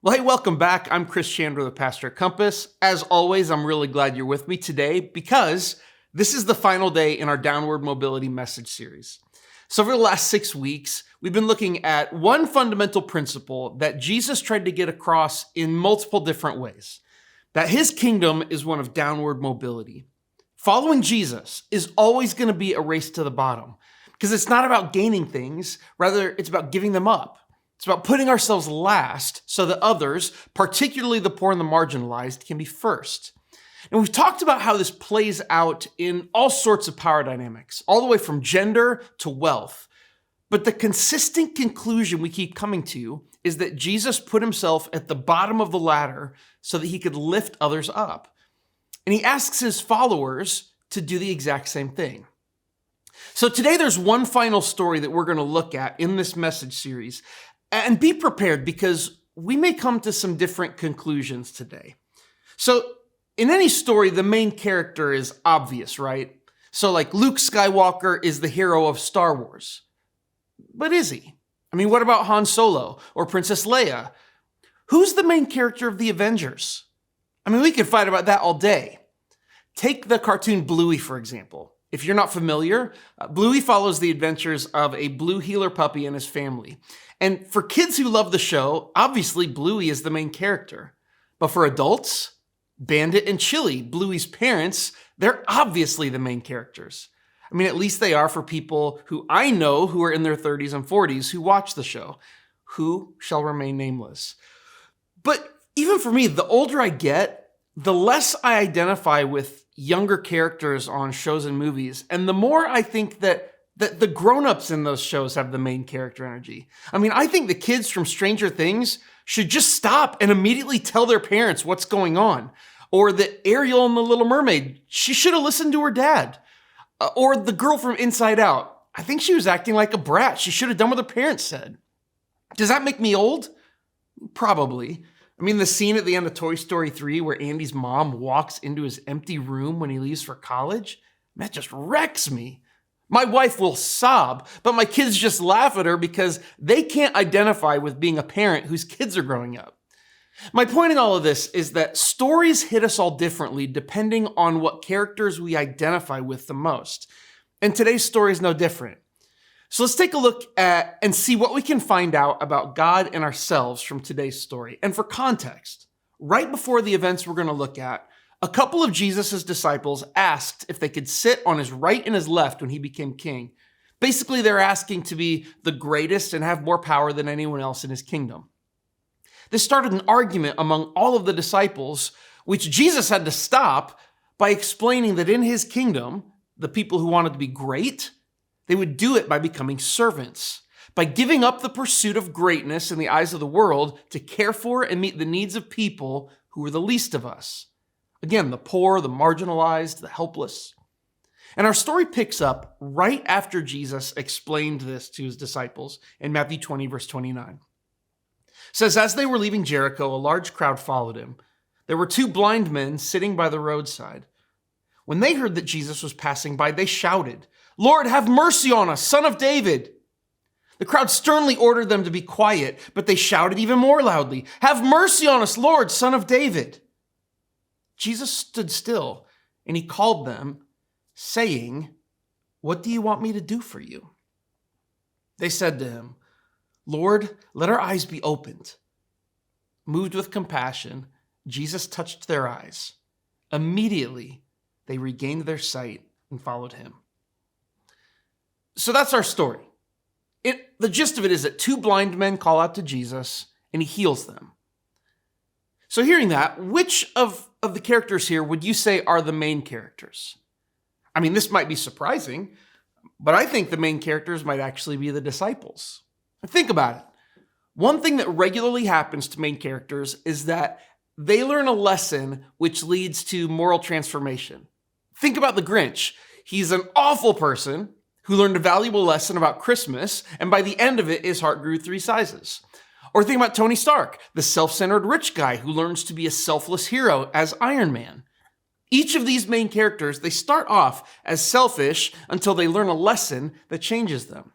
Well, hey, welcome back. I'm Chris Shandrow, the pastor at Compass. As always, I'm really glad you're with me today because this is the final day in our Downward Mobility message series. So over the last 6 weeks, we've been looking at one fundamental principle that Jesus tried to get across in multiple different ways, that his kingdom is one of downward mobility. Following Jesus is always going to be a race to the bottom because it's not about gaining things, rather it's about giving them up. It's about putting ourselves last so that others, particularly the poor and the marginalized, can be first. And we've talked about how this plays out in all sorts of power dynamics, all the way from gender to wealth. But the consistent conclusion we keep coming to is that Jesus put himself at the bottom of the ladder so that he could lift others up. And he asks his followers to do the exact same thing. So today there's one final story that we're going to look at in this message series. And be prepared because we may come to some different conclusions today. So in any story, the main character is obvious, right? So like Luke Skywalker is the hero of Star Wars. But is he? I mean, what about Han Solo or Princess Leia? Who's the main character of the Avengers? I mean, we could fight about that all day. Take the cartoon Bluey, for example. If you're not familiar, Bluey follows the adventures of a blue heeler puppy and his family. And for kids who love the show, obviously Bluey is the main character. But for adults, Bandit and Chili, Bluey's parents, they're obviously the main characters. I mean, at least they are for people who I know who are in their 30s and 40s who watch the show, who shall remain nameless. But even for me, the older I get, the less I identify with younger characters on shows and movies, and the more I think that the grown-ups in those shows have the main character energy. I mean, I think the kids from Stranger Things should just stop and immediately tell their parents what's going on. Or that Ariel in The Little Mermaid, she should have listened to her dad. Or the girl from Inside Out, I think she was acting like a brat. She should have done what her parents said. Does that make me old? Probably. I mean, the scene at the end of Toy Story 3 where Andy's mom walks into his empty room when he leaves for college, that just wrecks me. My wife will sob, but my kids just laugh at her because they can't identify with being a parent whose kids are growing up. My point in all of this is that stories hit us all differently depending on what characters we identify with the most. And today's story is no different. So let's take a look at and see what we can find out about God and ourselves from today's story. And for context, right before the events we're going to look at, a couple of Jesus' disciples asked if they could sit on his right and his left when he became king. Basically, they're asking to be the greatest and have more power than anyone else in his kingdom. This started an argument among all of the disciples, which Jesus had to stop by explaining that in his kingdom, the people who wanted to be great, they would do it by becoming servants, by giving up the pursuit of greatness in the eyes of the world to care for and meet the needs of people who are the least of us. Again, the poor, the marginalized, the helpless. And our story picks up right after Jesus explained this to his disciples in Matthew 20, verse 29. It says, as they were leaving Jericho, a large crowd followed him. There were 2 blind men sitting by the roadside. When they heard that Jesus was passing by, they shouted, "Lord, have mercy on us, Son of David." The crowd sternly ordered them to be quiet, but they shouted even more loudly, "Have mercy on us, Lord, Son of David." Jesus stood still, and he called them, saying, "What do you want me to do for you?" They said to him, "Lord, let our eyes be opened." Moved with compassion, Jesus touched their eyes. Immediately, they regained their sight and followed him. So that's our story. The gist of it is that 2 blind men call out to Jesus, and he heals them. So hearing that, which of the characters here would you say are the main characters? I mean, this might be surprising, but I think the main characters might actually be the disciples. Think about it. One thing that regularly happens to main characters is that they learn a lesson which leads to moral transformation. Think about the Grinch. He's an awful person who learned a valuable lesson about Christmas, and by the end of it, his heart grew 3 sizes. Or think about Tony Stark, the self-centered rich guy who learns to be a selfless hero as Iron Man. Each of these main characters, they start off as selfish until they learn a lesson that changes them.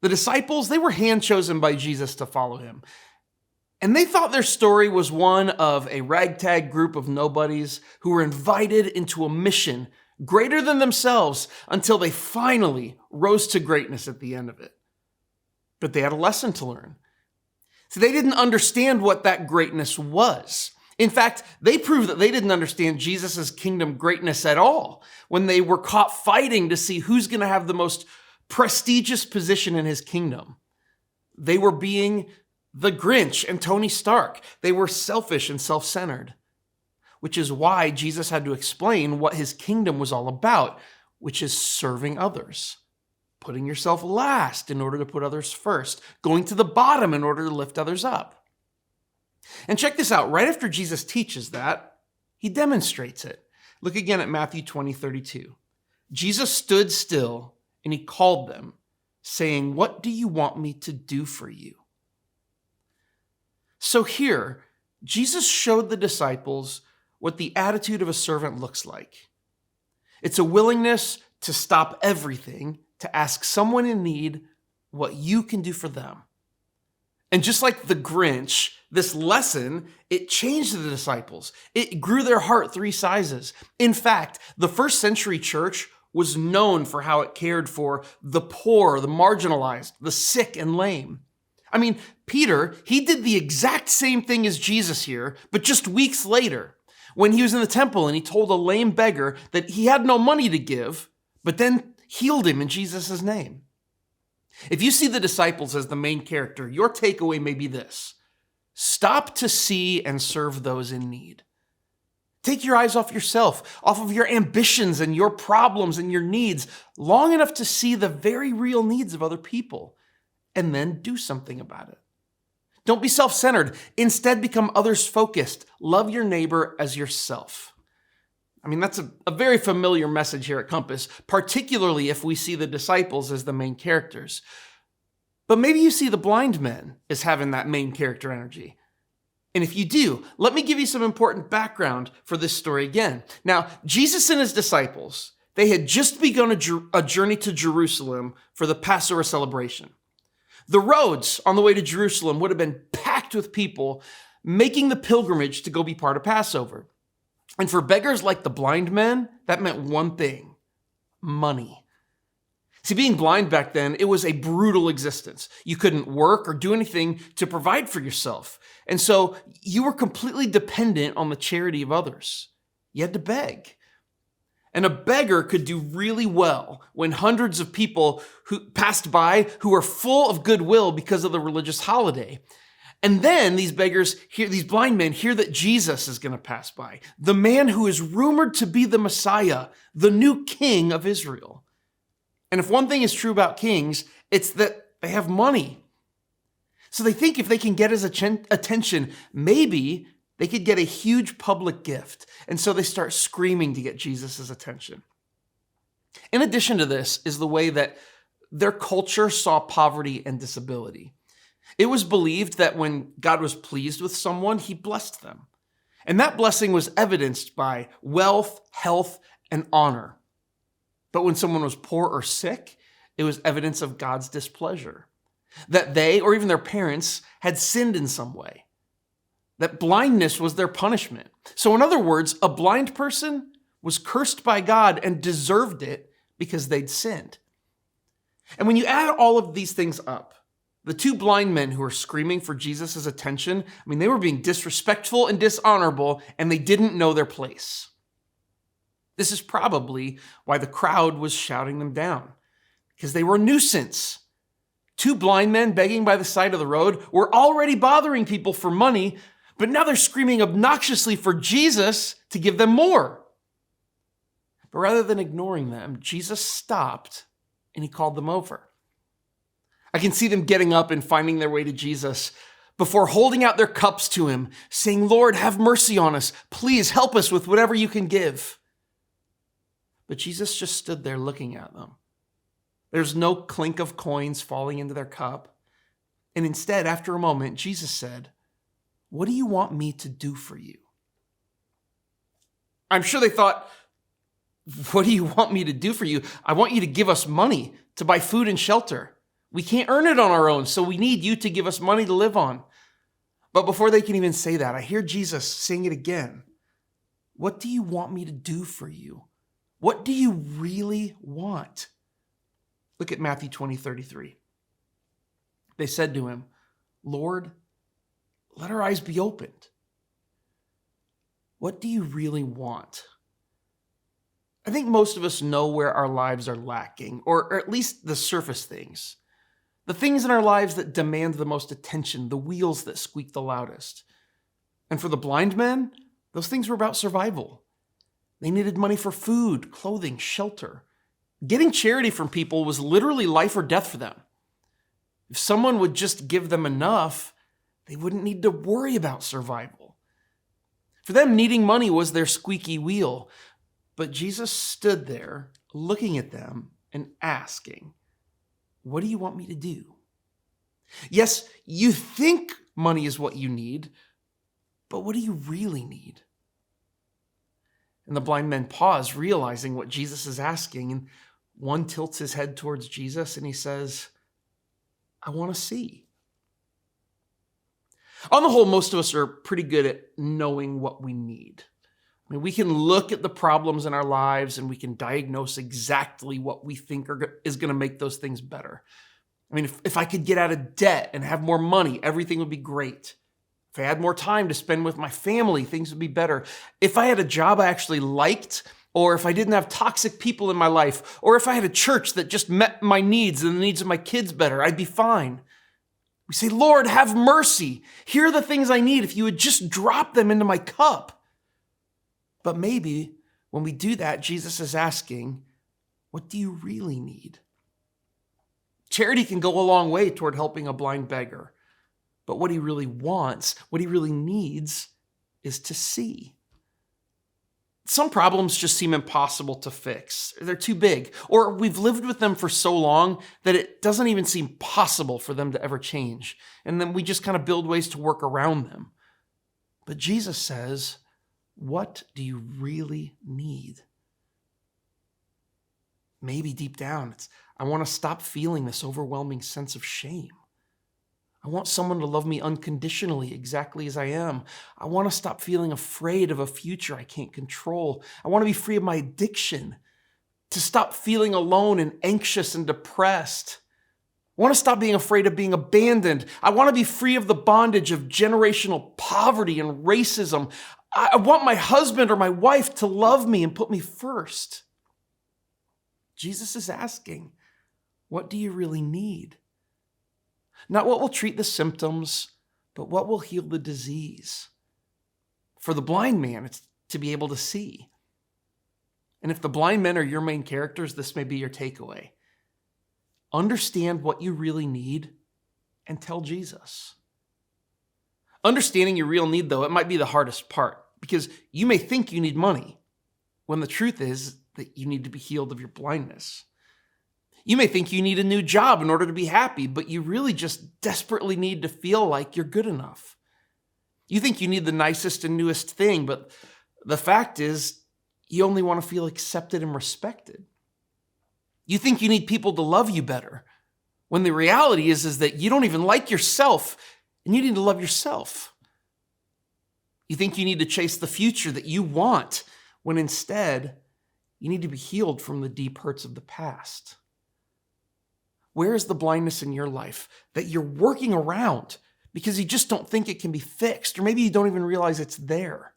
The disciples, they were hand-chosen by Jesus to follow him. And they thought their story was one of a ragtag group of nobodies who were invited into a mission greater than themselves until they finally rose to greatness at the end of it. But they had a lesson to learn. So they didn't understand what that greatness was. In fact, they proved that they didn't understand Jesus' kingdom greatness at all when they were caught fighting to see who's going to have the most prestigious position in his kingdom. They were being the Grinch and Tony Stark. They were selfish and self-centered, which is why Jesus had to explain what his kingdom was all about, which is serving others, putting yourself last in order to put others first, going to the bottom in order to lift others up. And check this out. Right after Jesus teaches that, he demonstrates it. Look again at Matthew 20:32. Jesus stood still and he called them, saying, "What do you want me to do for you?" So here, Jesus showed the disciples what the attitude of a servant looks like. It's a willingness to stop everything to ask someone in need what you can do for them. And just like the Grinch, this lesson, it changed the disciples. It grew their heart 3 sizes. In fact, the first century church was known for how it cared for the poor, the marginalized, the sick and lame. I mean, Peter, he did the exact same thing as Jesus here, but just weeks later, when he was in the temple and he told a lame beggar that he had no money to give, but then healed him in Jesus' name. If you see the disciples as the main character, your takeaway may be this: stop to see and serve those in need. Take your eyes off yourself, off of your ambitions and your problems and your needs, long enough to see the very real needs of other people, and then do something about it. Don't be self-centered. Instead, become others-focused. Love your neighbor as yourself. I mean, that's a very familiar message here at Compass, particularly if we see the disciples as the main characters. But maybe you see the blind men as having that main character energy. And if you do, let me give you some important background for this story again. Now, Jesus and his disciples, they had just begun a journey to Jerusalem for the Passover celebration. The roads on the way to Jerusalem would have been packed with people making the pilgrimage to go be part of Passover. And for beggars like the blind men, that meant one thing: money. See, being blind back then, it was a brutal existence. You couldn't work or do anything to provide for yourself. And so you were completely dependent on the charity of others. You had to beg. And a beggar could do really well when hundreds of people who passed by who were full of goodwill because of the religious holiday. And then these blind men hear that Jesus is going to pass by, the man who is rumored to be the Messiah, the new king of Israel. And if one thing is true about kings, it's that they have money. So they think if they can get his attention, maybe they could get a huge public gift. And so they start screaming to get Jesus' attention. In addition to this is the way that their culture saw poverty and disability. It was believed that when God was pleased with someone, he blessed them. And that blessing was evidenced by wealth, health, and honor. But when someone was poor or sick, it was evidence of God's displeasure. That they, or even their parents, had sinned in some way. That blindness was their punishment. So in other words, a blind person was cursed by God and deserved it because they'd sinned. And when you add all of these things up, the 2 blind men who were screaming for Jesus' attention, they were being disrespectful and dishonorable, and they didn't know their place. This is probably why the crowd was shouting them down, because they were a nuisance. 2 blind men begging by the side of the road were already bothering people for money, but now they're screaming obnoxiously for Jesus to give them more. But rather than ignoring them, Jesus stopped and he called them over. I can see them getting up and finding their way to Jesus before holding out their cups to him, saying, "Lord, have mercy on us. Please help us with whatever you can give." But Jesus just stood there looking at them. There's no clink of coins falling into their cup. And instead, after a moment, Jesus said, "What do you want me to do for you?" I'm sure they thought, "What do you want me to do for you? I want you to give us money to buy food and shelter. We can't earn it on our own, so we need you to give us money to live on." But before they can even say that, I hear Jesus saying it again. What do you want me to do for you? What do you really want? Look at Matthew 20:33. They said to him, Lord, let our eyes be opened. What do you really want? I think most of us know where our lives are lacking, or at least the surface things. The things in our lives that demand the most attention, the wheels that squeak the loudest. And for the blind men, those things were about survival. They needed money for food, clothing, shelter. Getting charity from people was literally life or death for them. If someone would just give them enough, they wouldn't need to worry about survival. For them, needing money was their squeaky wheel. But Jesus stood there looking at them and asking, what do you want me to do? Yes, you think money is what you need, but what do you really need? And the blind men pause, realizing what Jesus is asking, and one tilts his head towards Jesus and he says, I want to see. On the whole, most of us are pretty good at knowing what we need. I mean, we can look at the problems in our lives and we can diagnose exactly what we think is going to make those things better. I mean, if I could get out of debt and have more money, everything would be great. If I had more time to spend with my family, things would be better. If I had a job I actually liked, or if I didn't have toxic people in my life, or if I had a church that just met my needs and the needs of my kids better, I'd be fine. We say, Lord, have mercy. Here are the things I need if you would just drop them into my cup. But maybe when we do that, Jesus is asking, what do you really need? Charity can go a long way toward helping a blind beggar. But what he really wants, what he really needs, is to see. Some problems just seem impossible to fix. They're too big. Or we've lived with them for so long that it doesn't even seem possible for them to ever change. And then we just kind of build ways to work around them. But Jesus says, what do you really need? Maybe deep down, it's, I want to stop feeling this overwhelming sense of shame. I want someone to love me unconditionally, exactly as I am. I want to stop feeling afraid of a future I can't control. I want to be free of my addiction, to stop feeling alone and anxious and depressed. I want to stop being afraid of being abandoned. I want to be free of the bondage of generational poverty and racism. I want my husband or my wife to love me and put me first. Jesus is asking, what do you really need? Not what will treat the symptoms, but what will heal the disease. For the blind man, it's to be able to see. And if the blind men are your main characters, this may be your takeaway. Understand what you really need and tell Jesus. Understanding your real need, though, it might be the hardest part because you may think you need money when the truth is that you need to be healed of your blindness. You may think you need a new job in order to be happy, but you really just desperately need to feel like you're good enough. You think you need the nicest and newest thing, but the fact is you only want to feel accepted and respected. You think you need people to love you better, when the reality is that you don't even like yourself and you need to love yourself. You think you need to chase the future that you want, when instead you need to be healed from the deep hurts of the past. Where is the blindness in your life that you're working around because you just don't think it can be fixed, or maybe you don't even realize it's there?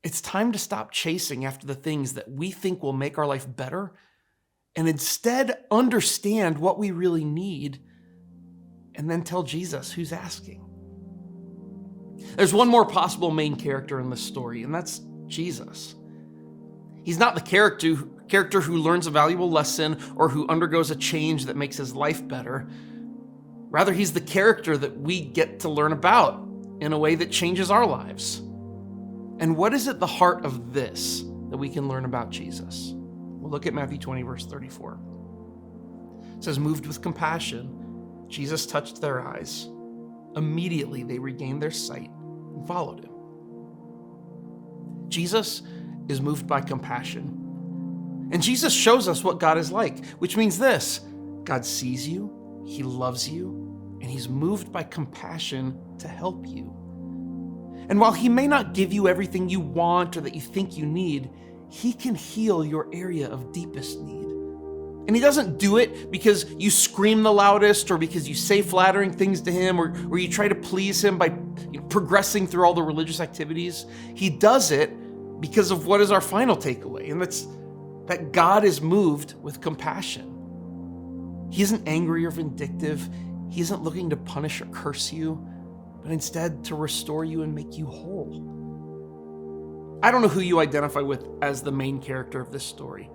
It's time to stop chasing after the things that we think will make our life better and instead understand what we really need and then tell Jesus who's asking. There's one more possible main character in this story, and that's Jesus. He's not the character who learns a valuable lesson or who undergoes a change that makes his life better. Rather, he's the character that we get to learn about in a way that changes our lives. And what is at the heart of this that we can learn about Jesus? We'll look at Matthew 20, verse 34. It says, moved with compassion, Jesus touched their eyes. Immediately they regained their sight and followed him. Jesus is moved by compassion. And Jesus shows us what God is like, which means this: God sees you, he loves you, and and he's moved by compassion to help you. And while he may not give you everything you want or that you think you need, he can heal your area of deepest need. And he doesn't do it because you scream the loudest or because you say flattering things to him or you try to please him by progressing through all the religious activities. He does it because of what is our final takeaway, and that's that God is moved with compassion. He isn't angry or vindictive. He isn't looking to punish or curse you, but instead to restore you and make you whole. I don't know who you identify with as the main character of this story,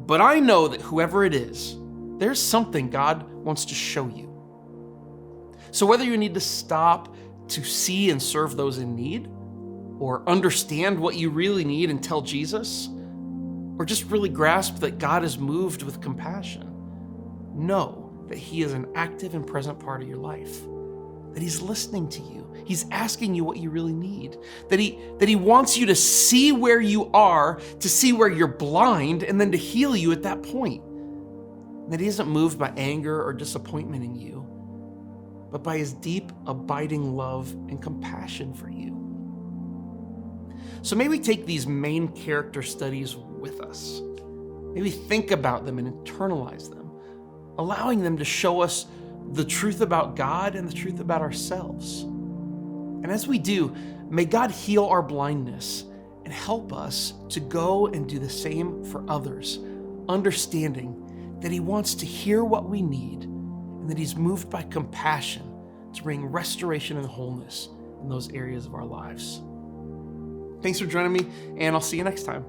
but I know that whoever it is, there's something God wants to show you. So whether you need to stop to see and serve those in need, or understand what you really need and tell Jesus, or just really grasp that God is moved with compassion, know that he is an active and present part of your life, that he's listening to you. He's asking you what you really need, that he wants you to see where you are, to see where you're blind, and then to heal you at that point. That he isn't moved by anger or disappointment in you, but by his deep, abiding love and compassion for you. So maybe take these main character studies with us. Maybe think about them and internalize them, allowing them to show us the truth about God and the truth about ourselves. And as we do, may God heal our blindness and help us to go and do the same for others, understanding that he wants to hear what we need and that he's moved by compassion to bring restoration and wholeness in those areas of our lives. Thanks for joining me, and I'll see you next time.